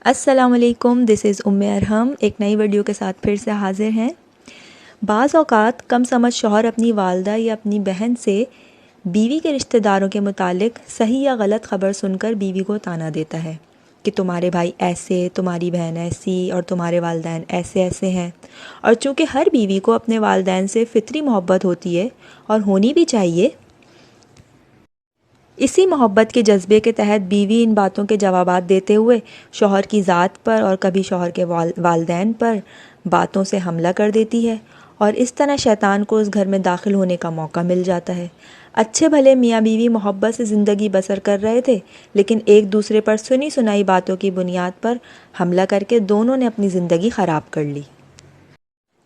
السلام علیکم، دس از ارحم ایک نئی ویڈیو کے ساتھ پھر سے حاضر ہیں۔ بعض اوقات کم سمجھ شوہر اپنی والدہ یا اپنی بہن سے بیوی کے رشتہ داروں کے متعلق صحیح یا غلط خبر سن کر بیوی کو طعنہ دیتا ہے کہ تمہارے بھائی ایسے، تمہاری بہن ایسی اور تمہارے والدین ایسے ایسے ہیں۔ اور چونکہ ہر بیوی کو اپنے والدین سے فطری محبت ہوتی ہے اور ہونی بھی چاہیے، اسی محبت کے جذبے کے تحت بیوی ان باتوں کے جوابات دیتے ہوئے شوہر کی ذات پر اور کبھی شوہر کے والدین پر باتوں سے حملہ کر دیتی ہے، اور اس طرح شیطان کو اس گھر میں داخل ہونے کا موقع مل جاتا ہے۔ اچھے بھلے میاں بیوی محبت سے زندگی بسر کر رہے تھے، لیکن ایک دوسرے پر سنی سنائی باتوں کی بنیاد پر حملہ کر کے دونوں نے اپنی زندگی خراب کر لی۔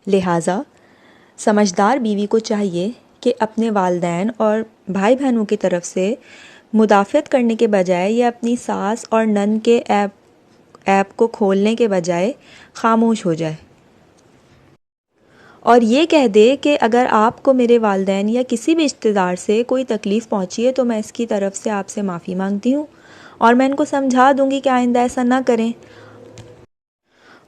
لہٰذا سمجھدار بیوی کو چاہیے کہ اپنے والدین اور بھائی بہنوں کی طرف سے مدافعت کرنے کے بجائے یا اپنی ساس اور نند کے ایپ کو کھولنے کے بجائے خاموش ہو جائے اور یہ کہہ دے کہ اگر آپ کو میرے والدین یا کسی بھی رشتہ دار سے کوئی تکلیف پہنچی ہے تو میں اس کی طرف سے آپ سے معافی مانگتی ہوں، اور میں ان کو سمجھا دوں گی کہ آئندہ ایسا نہ کریں،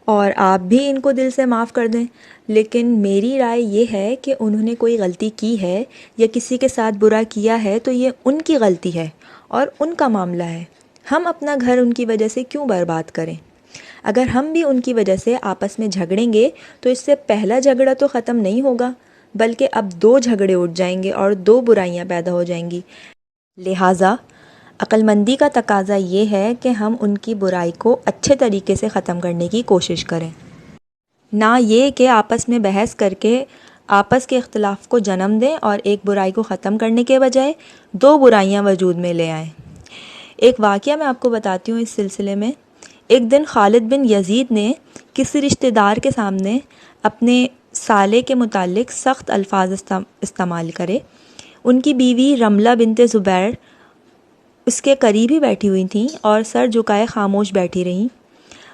اور آپ بھی ان کو دل سے معاف کر دیں۔ لیکن میری رائے یہ ہے کہ انہوں نے کوئی غلطی کی ہے یا کسی کے ساتھ برا کیا ہے تو یہ ان کی غلطی ہے اور ان کا معاملہ ہے۔ ہم اپنا گھر ان کی وجہ سے کیوں برباد کریں؟ اگر ہم بھی ان کی وجہ سے آپس میں جھگڑیں گے تو اس سے پہلا جھگڑا تو ختم نہیں ہوگا، بلکہ اب 2 جھگڑے اٹھ جائیں گے اور 2 برائیاں پیدا ہو جائیں گی۔ لہٰذا عقل مندی کا تقاضا یہ ہے کہ ہم ان کی برائی کو اچھے طریقے سے ختم کرنے کی کوشش کریں، نہ یہ کہ آپس میں بحث کر کے آپس کے اختلاف کو جنم دیں اور ایک برائی کو ختم کرنے کے بجائے 2 برائیاں وجود میں لے آئیں۔ ایک واقعہ میں آپ کو بتاتی ہوں اس سلسلے میں۔ ایک دن خالد بن یزید نے کسی رشتہ دار کے سامنے اپنے سالے کے متعلق سخت الفاظ استعمال کرے۔ ان کی بیوی رملہ بنت زبیر اس کے قریب ہی بیٹھی ہوئی تھیں اور سر جھکائے خاموش بیٹھی رہیں۔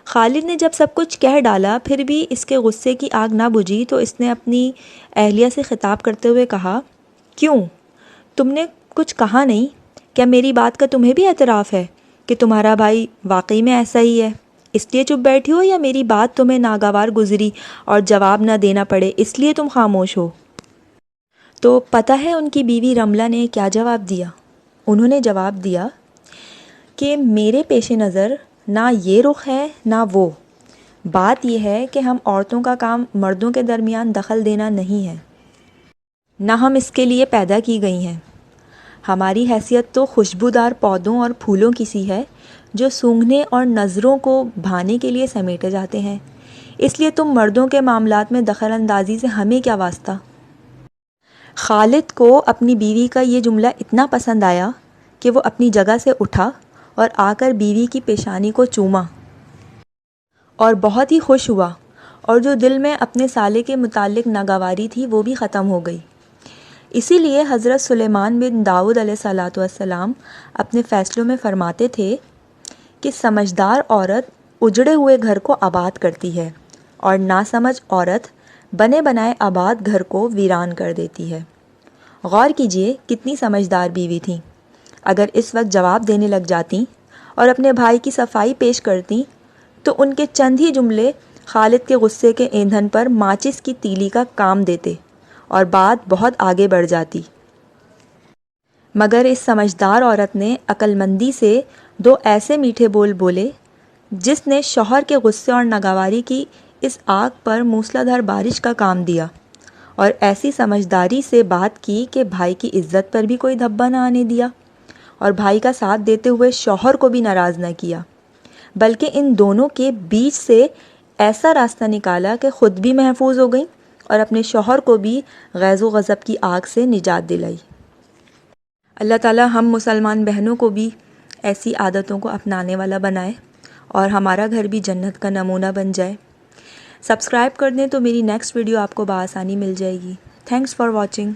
خالد نے جب سب کچھ کہہ ڈالا پھر بھی اس کے غصے کی آگ نہ بجھی تو اس نے اپنی اہلیہ سے خطاب کرتے ہوئے کہا، کیوں تم نے کچھ کہا نہیں؟ کیا میری بات کا تمہیں بھی اعتراف ہے کہ تمہارا بھائی واقعی میں ایسا ہی ہے، اس لیے چپ بیٹھی ہو، یا میری بات تمہیں ناگوار گزری اور جواب نہ دینا پڑے اس لیے تم خاموش ہو؟ تو پتہ ہے ان کی بیوی رملہ نے کیا جواب دیا؟ انہوں نے جواب دیا کہ میرے پیش نظر نہ یہ رخ ہے نہ وہ، بات یہ ہے کہ ہم عورتوں کا کام مردوں کے درمیان دخل دینا نہیں ہے، نہ ہم اس کے لیے پیدا کی گئی ہیں۔ ہماری حیثیت تو خوشبودار پودوں اور پھولوں کی سی ہے جو سونگھنے اور نظروں کو بھانے کے لیے سمیٹے جاتے ہیں، اس لیے تم مردوں کے معاملات میں دخل اندازی سے ہمیں کیا واسطہ؟ خالد کو اپنی بیوی کا یہ جملہ اتنا پسند آیا کہ وہ اپنی جگہ سے اٹھا اور آ کر بیوی کی پیشانی کو چوما اور بہت ہی خوش ہوا، اور جو دل میں اپنے سالے کے متعلق ناگواری تھی وہ بھی ختم ہو گئی۔ اسی لیے حضرت سلیمان بن داؤد علیہ السلام اپنے فیصلوں میں فرماتے تھے کہ سمجھدار عورت اجڑے ہوئے گھر کو آباد کرتی ہے اور ناسمجھ عورت بنے بنائے آباد گھر کو ویران کر دیتی ہے۔ غور کیجئے کتنی سمجھدار بیوی تھیں۔ اگر اس وقت جواب دینے لگ جاتی اور اپنے بھائی کی صفائی پیش کرتی تو ان کے چند ہی جملے خالد کے غصے کے ایندھن پر ماچس کی تیلی کا کام دیتے اور بات بہت آگے بڑھ جاتی، مگر اس سمجھدار عورت نے عقل مندی سے 2 ایسے میٹھے بول بولے جس نے شوہر کے غصے اور ناگواری کی اس آگ پر موسلادھار بارش کا کام دیا، اور ایسی سمجھداری سے بات کی کہ بھائی کی عزت پر بھی کوئی دھبا نہ آنے دیا، اور بھائی کا ساتھ دیتے ہوئے شوہر کو بھی ناراض نہ کیا، بلکہ ان دونوں کے بیچ سے ایسا راستہ نکالا کہ خود بھی محفوظ ہو گئیں اور اپنے شوہر کو بھی غیظ و غضب کی آگ سے نجات دلائی۔ اللہ تعالیٰ ہم مسلمان بہنوں کو بھی ایسی عادتوں کو اپنانے والا بنائے اور ہمارا گھر بھی جنت کا نمونہ بن جائے۔ سبسکرائب کر دیں تو میری نیکسٹ ویڈیو آپ کو بآسانی مل جائے گی۔ Thanks for watching.